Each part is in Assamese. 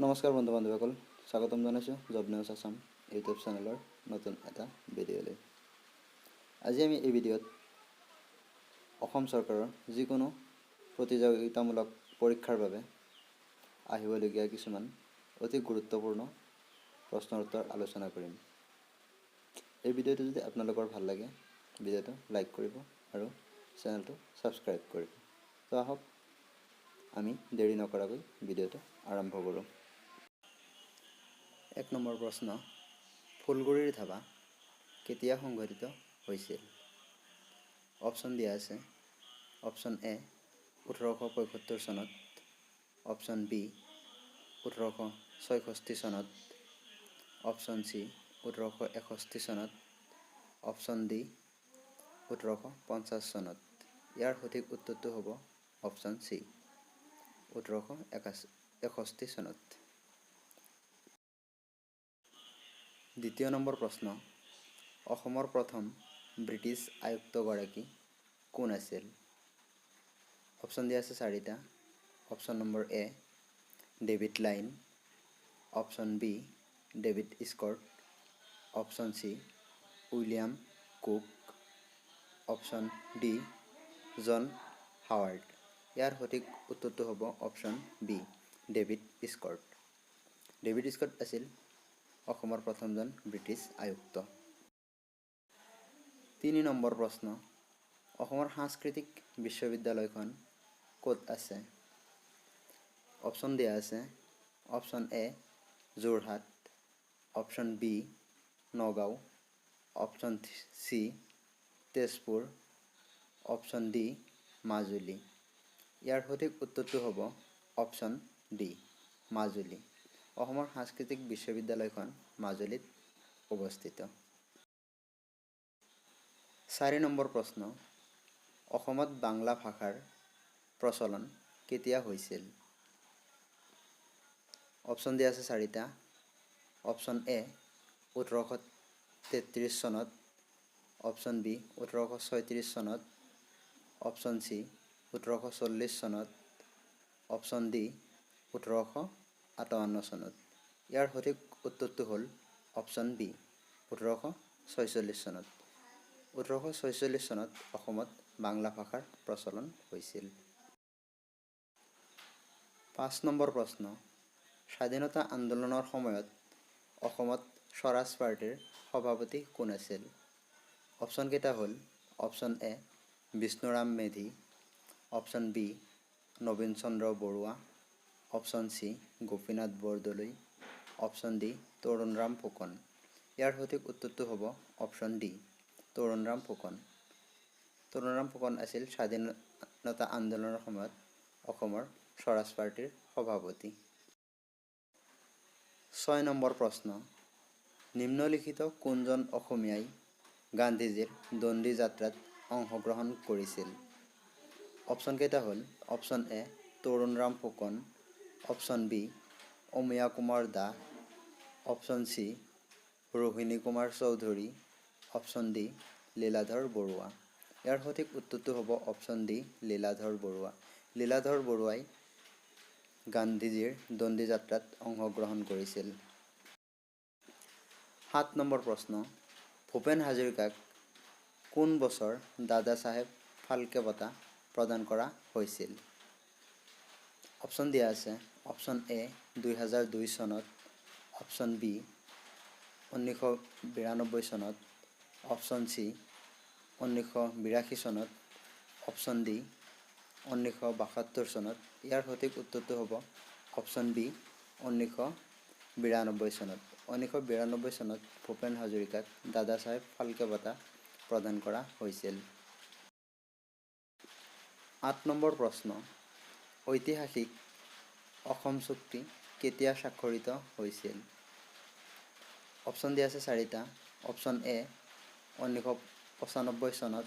নমস্কাৰ বন্ধু বান্ধৱীসকল, স্বাগতম জনাইছোঁ জব নিউজ আছাম ইউটিউব চেনেলৰ নতুন এটা ভিডিঅ'লৈ। আজি আমি এই ভিডিঅ'ত অসম চৰকাৰৰ যিকোনো প্ৰতিযোগিতামূলক পৰীক্ষাৰ বাবে আহিবলগীয়া কিছুমান অতি গুৰুত্বপূৰ্ণ প্ৰশ্নৰ উত্তৰ আলোচনা কৰিম। এই ভিডিঅ'টো যদি আপোনালোকৰ ভাল লাগে, ভিডিঅ'টো লাইক কৰিব আৰু চেনেলটো ছাবস্ক্ৰাইব কৰিব। তো আহক আমি দেৰি নকৰাকৈ ভিডিঅ'টো আৰম্ভ কৰোঁ। 1 নম্বৰ প্ৰশ্ন, ফুলগুৰিৰ ধাবা কেতিয়া সংঘটিত হৈছিল? অপশ্যন দিয়া আছে। অপশ্যন এ 1875 চনত, অপশ্যন বি 1866 চনত, অপশ্যন চি 1861 চনত, অপশ্যন ডি 1850 চনত। ইয়াৰ সঠিক উত্তৰটো হ'ব অপশ্যন চি 1861 চনত। 2 নম্বৰ প্ৰশ্ন, অসমৰ প্ৰথম ব্ৰিটিছ আয়ুক্তগৰাকী কোন আছিল? অপশ্যন দিয়া আছে 4টা। Option number A David Lyne, option B David Scott, option C William Cook, option D John Howard. ইয়াৰ সঠিক উত্তৰটো হ'ব option B David Scott. David Scott আছিল অসমৰ প্ৰথমজন ব্ৰিটিছ আয়ুক্ত। 3 নম্বৰ প্ৰশ্ন, অসমৰ সাংস্কৃতিক বিশ্ববিদ্যালয়খন ক'ত আছে? অপশ্যন দিয়া আছে। Option A Jorhat, option B Nagaon, option C Tezpur, option D Majuli. ইয়াৰ সঠিক উত্তৰটো হ'ব অপশ্যন ডি মাজুলী। অসমৰ সাংস্কৃতিক বিশ্ববিদ্যালয়খন মাজুলীত অৱস্থিত। 4 নম্বৰ প্ৰশ্ন, অসমত বাংলা ভাষাৰ প্ৰচলন কেতিয়া হৈছিল? অপশ্যন দিয়া আছে 4টা। অপশ্যন এ 1833 চনত, অপশ্যন বি 1836 চনত, অপশ্যন চি 1840 চনত, অপশ্যন ডি 1858 চনত। ইয়াৰ সঠিক উত্তৰটো হ'ল অপশ্যন বি 1846 চনত। 1846 চনত অসমত বাংলা ভাষাৰ প্ৰচলন হৈছিল। 5 নম্বৰ প্ৰশ্ন, স্বাধীনতা আন্দোলনৰ সময়ত অসমত স্বৰাজ পাৰ্টীৰ সভাপতি কোন আছিল? অপশ্যন কেইটা হ'ল option A Bishnuram Medhi, option B Nabin Chandra Barua, option C Gopinath Bordoloi, option D Tarunram Phukan. ইয়াৰ সঠিক উত্তৰটো হ'ব অপশ্যন ডি তৰুণৰাম ফুকন। তৰুণৰাম ফুকন আছিল স্বাধীনতা আন্দোলনৰ সময়ত অসমৰ স্বৰাজ পাৰ্টীৰ সভাপতি। 6 নম্বৰ প্ৰশ্ন, নিম্নলিখিত কোনজন অসমীয়াই গান্ধীজীৰ দণ্ডি যাত্ৰাত অংশগ্ৰহণ কৰিছিল? অপশ্যন কেইটা হ'ল option A Tarunram Phukan, option B Amiya Kumar Das, option C Rohini Kumar Chaudhuri, option D Liladhar Barua. ইয়াৰ সঠিক উত্তৰটো হ'ব অপশ্যন ডি লীলাধৰ বৰুৱা। লীলাধৰ বৰুৱাই গান্ধীজীৰ দণ্ডি যাত্ৰাত অংশগ্ৰহণ কৰিছিল। 7 নম্বৰ প্ৰশ্ন, ভূপেন হাজৰিকাক কোন বছৰ দাদা চাহেব ফাল্কে বঁটা প্ৰদান কৰা হৈছিল? অপশ্যন দিয়া আছে। অপশ্যন এ 2002 চনত, অপশ্যন বি 1992 চনত, অপশ্যন চি 1982 চনত, অপশ্যন ডি 1972 চনত। ইয়াৰ সঠিক উত্তৰটো হ'ব অপশ্যন বি 1992 চনত। 1992 চনত ভূপেন হাজৰিকাক দাদা চাহেব ফাল্কে বঁটা প্ৰদান কৰা হৈছিল। 8 নম্বৰ প্ৰশ্ন, ঐতিহাসিক অসম চুক্তি কেতিয়া স্বাক্ষৰিত হৈছিল? অপশ্যন দিয়া আছে 4টা। অপশ্যন এ 1995 চনত,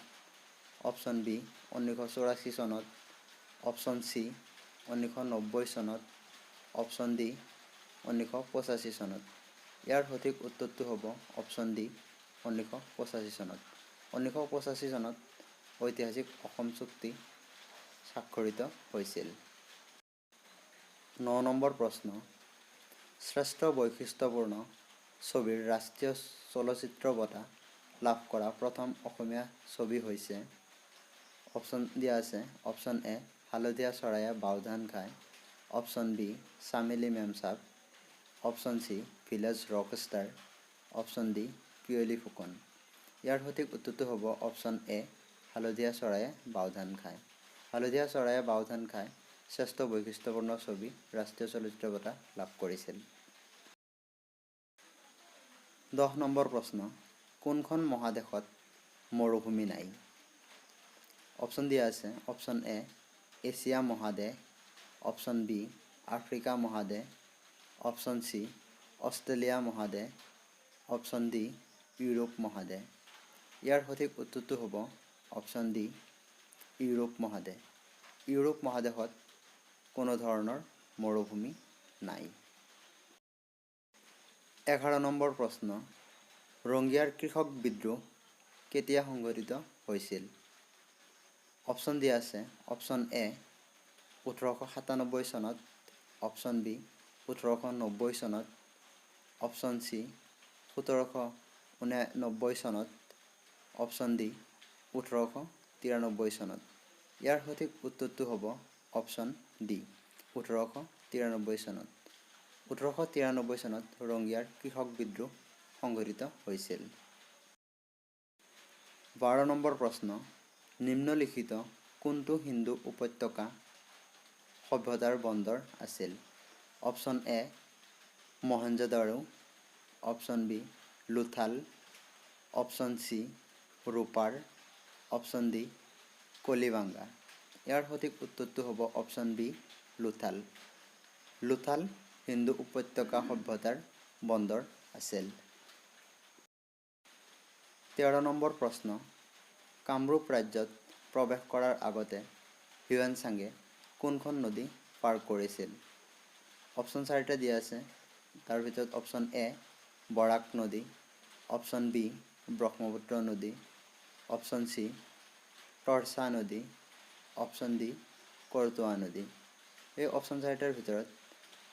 অপশ্যন বি 1984 চনত, অপশ্যন চি 1990 চনত, অপশ্যন ডি 1985 চনত। ইয়াৰ সঠিক উত্তৰটো হ'ব অপশ্যন ডি 1985 চনত। 1985 চনত ঐতিহাসিক অসম চুক্তি স্বাক্ষৰিত হৈছিল। 9 নম্বৰ প্ৰশ্ন, শ্ৰেষ্ঠ বৈশিষ্ট্যপূৰ্ণ ছবিৰ ৰাষ্ট্ৰীয় চলচ্চিত্ৰ বঁটা লাভ কৰা প্ৰথম অসমীয়া ছবি হৈছে অপশ্যন দিয়া আছে অপশ্যন এ হালধীয়া Choraye Baodhan Khai, option B Chameli Memsaab, option C Village Rockstar, option D Piyoli Phukan. ইয়াৰ সঠিক উত্তৰটো হ'ব অপশ্যন এ হালধীয়া চৰায়ে বাওধান খায়। হালধীয়া চৰায়ে বাওধান খায় শ্ৰেষ্ঠ বৈশিষ্ট্যপূৰ্ণ ছবি ৰাষ্ট্ৰীয় চলচ্চিত্ৰ বঁটা লাভ কৰিছিল। 10 নম্বৰ প্ৰশ্ন, কোনখন মহাদেশত মৰুভূমি নাই? অপশ্যন দিয়া আছে অপশ্যন এ এছিয়া মহাদেশ, অপশ্যন বি আফ্ৰিকা মহাদেশ, অপশ্যন চি অষ্ট্ৰেলিয়া মহাদেশ, অপশ্যন ডি ইউৰোপ মহাদেশ। ইয়াৰ সঠিক উত্তৰটো হ'ব অপশ্যন ডি ইউৰোপ মহাদেশ। ইউৰোপ মহাদেশত কোনো ধৰণৰ মৰুভূমি নাই। 11 নম্বৰ প্ৰশ্ন, ৰঙিয়াৰ কৃষক বিদ্ৰোহ কেতিয়া সংঘটিত হৈছিল? অপশ্যন দিয়া আছে অপশ্যন এ 1897 চনত, অপশ্যন বি 1890 চনত, অপশ্যন চি 1799 চনত, অপশ্যন ডি 1893 চনত। ইয়াৰ সঠিক উত্তৰটো হ'ব অপশ্যন ডি 1893 চনত। 1893 চনত ৰঙিয়াৰ কৃষক বিদ্ৰোহ সংঘটিত হৈছিল। 12 নম্বৰ প্ৰশ্ন, নিম্নলিখিত কোনটো সিন্ধু উপত্যকা সভ্যতাৰ বন্দৰ আছিল? Option A Mohenjodaro, option B Lothal, option C Ropar, option D Kalibangan. ইয়াৰ সঠিক উত্তৰটো হ'ব অপশ্যন বি লোথাল। লোথাল সিন্ধু উপত্যকা সভ্যতাৰ বন্দৰ আছিল। 13 নম্বৰ প্ৰশ্ন, কামৰূপ ৰাজ্যত প্ৰৱেশ কৰাৰ আগতে হিউৱেন-চাঙে কোনখন নদী পাৰ কৰিছিল? অপশ্যন 4টা দিয়া আছে। তাৰ ভিতৰত অপশ্যন এ বৰাক নদী, অপশ্যন বি ব্ৰহ্মপুত্ৰ নদী, অপশ্যন চি টৰ্চা নদী, অপশ্যন ডি কৰতোৱা নদী। এই অপশ্যন 4টাৰ ভিতৰত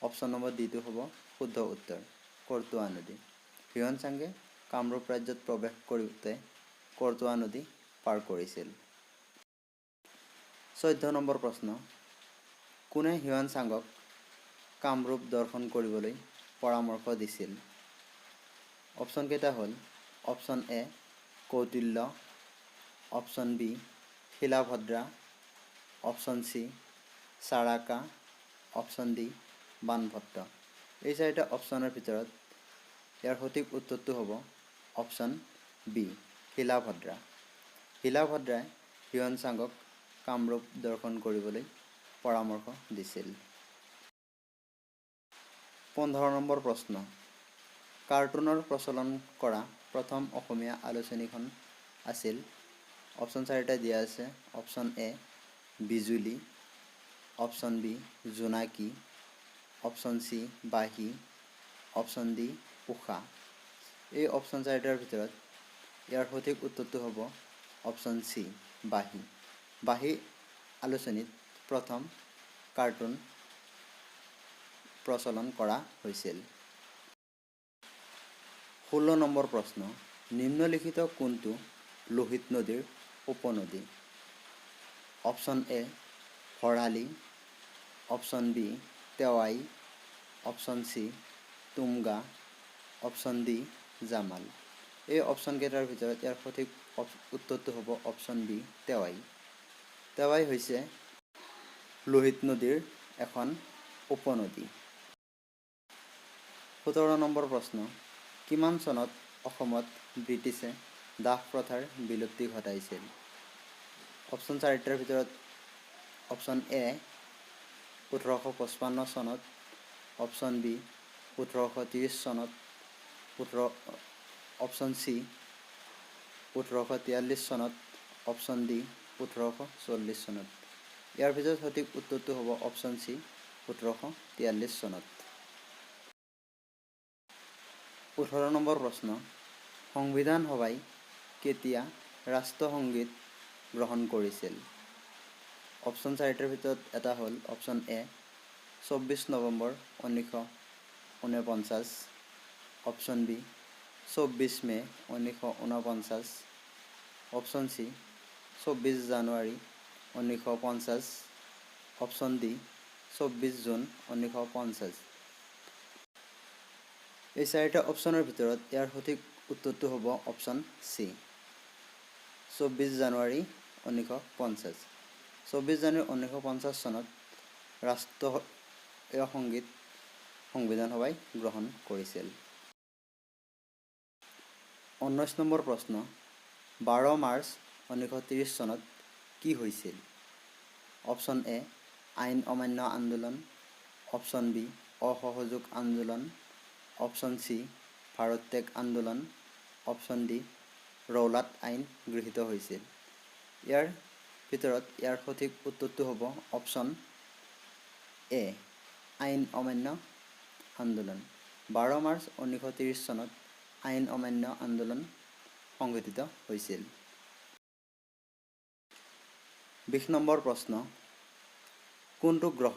অপশ্যন নম্বৰ ডিটো হ'ব শুদ্ধ উত্তৰ, কৰতোৱা নদী। হিউৱেন-চাঙে কামৰূপ ৰাজ্যত প্ৰৱেশ কৰোঁতে কৰতোৱা নদী পাৰ কৰিছিল। 14 নম্বৰ প্ৰশ্ন, কোনে হিউৱেন-চাঙক কামৰূপ দৰ্শন কৰিবলৈ পৰামৰ্শ দিছিল? অপশ্যন কেইটা হ'ল option A Kautilya, option B Shilabhadra, option C Charaka, option D Banabhatta. এই চাৰিটা অপশ্যনৰ ভিতৰত ইয়াৰ সঠিক উত্তৰটো হ'ব অপশ্যন বি শিলাভদ্ৰা। শিলাভদ্ৰাই হিউৱেন-চাঙক কামৰূপ দৰ্শন কৰিবলৈ পৰামৰ্শ দিছিল। 15 নম্বৰ প্ৰশ্ন, কাৰ্টুনৰ প্ৰচলন কৰা প্ৰথম অসমীয়া আলোচনীখন আছিল? অপশ্যন 4টা দিয়া আছে। Option A Bijuli, option B Jonaki, option C Banhi, option D Usha. এই অপশ্যন 4টাৰ ভিতৰত ইয়াৰ সঠিক উত্তৰটো হ'ব অপশ্যন চি বাঁহী। বাঁহী আলোচনীত প্ৰথম কাৰ্টুন প্ৰচলন কৰা হৈছিল। 16 নম্বৰ প্ৰশ্ন, নিম্নলিখিত কোনটো লোহিত নদীৰ উপনদী? Option A Bharali, option B Tewai, option C Tumga, option D Jamal. এই অপশ্যন কেইটাৰ ভিতৰত ইয়াৰ সঠিক উত্তৰটো হ'ব অপশ্যন বি তেৱাই। তেৱাই হৈছে লোহিত নদীৰ এখন উপনদী। 17 নম্বৰ প্ৰশ্ন, কিমান চনত অসমত ব্ৰিটিছে দাস প্ৰথাৰ বিলুপ্তি ঘটাইছিল? অপশ্যন 4টাৰ ভিতৰত অপশ্যন এ 1855 চনত, অপশ্যন বি 1830 চনত, অপশ্যন চি 1843 চনত, অপশ্যন ডি 1840 চনত। ইয়াৰ ভিতৰত সঠিক উত্তৰটো হ'ব অপশ্যন চি 1843 চনত। 18 নম্বৰ প্ৰশ্ন, সংবিধান সভাই কেতিয়া ৰাষ্ট্ৰসংগীত গ্ৰহণ কৰিছিল? অপশ্যন 4টাৰ ভিতৰত এটা হ'ল অপশ্যন এ 24 নৱেম্বৰ 1949, অপশ্যন বি 24 মে 1949, অপশ্যন চি 24 জানুৱাৰী 1950, অপশ্যন ডি 24 জুন 1950। এই চাৰিটা অপশ্যনৰ ভিতৰত ইয়াৰ সঠিক উত্তৰটো হ'ব অপশ্যন চি 24 জানুৱাৰী 1950। 24 জানুৱাৰী 1950 চনত ৰাষ্ট্ৰীয় সংগীত সংবিধান সভাই গ্ৰহণ কৰিছিল। 19 নম্বৰ প্ৰশ্ন 12 মাৰ্চ 1930 চনত কি হৈছিল? অপশ্যন এ আইন অমান্য আন্দোলন, অপশ্যন বি অসহযোগ আন্দোলন, অপশ্যন চি ভাৰত ত্যাগ আন্দোলন, অপশ্যন ডি ৰৌলাট আইন গৃহীত হৈছিল। ইয়াৰ ভিতৰত ইয়াৰ সঠিক উত্তৰটো হ'ব অপশ্যন এ আইন অমান্য আন্দোলন। 12 মাৰ্চ 1930 চনত আইন অমান্য আন্দোলন সংঘটিত হৈছিল। 20 নম্বৰ প্ৰশ্ন কোনটো গ্ৰহ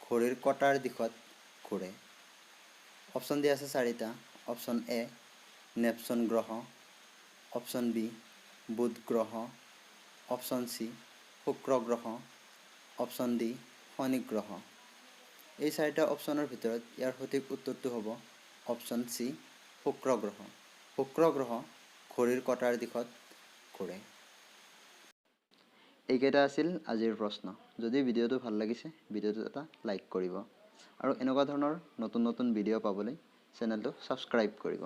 ঘড়ীৰ কটাৰ দিশত ঘূৰে? অপশ্যন দিয়া আছে চাৰিটা। অপশ্যন এ নেপচুন গ্ৰহ, অপশ্যন বি বুধ গ্ৰহ, অপশ্যন চি শুক্ৰ গ্ৰহ, অপশ্যন ডি শনি গ্ৰহ। এই চাৰিটা অপশ্যনৰ ভিতৰত ইয়াৰ সঠিক উত্তৰটো হ'ব অপশ্যন চি শুক্ৰ গ্ৰহ। শুক্ৰ গ্ৰহ ঘড়ীৰ কটাৰ দিশত ঘূৰে। এইকেইটা আছিল আজিৰ প্ৰশ্ন। যদি ভিডিঅ'টো ভাল লাগিছে ভিডিঅ'টো এটা লাইক কৰিব আৰু এনেকুৱা ধৰণৰ নতুন নতুন ভিডিঅ' পাবলৈ চেনেলটো ছাবস্ক্ৰাইব কৰিব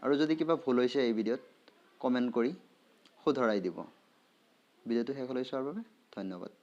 আৰু যদি কিবা ভুল হৈছে এই ভিডিঅ'ত কমেণ্ট কৰি শুধৰাই দিব। ভিডিঅ'টো শেষলৈ চোৱাৰ বাবে ধন্যবাদ।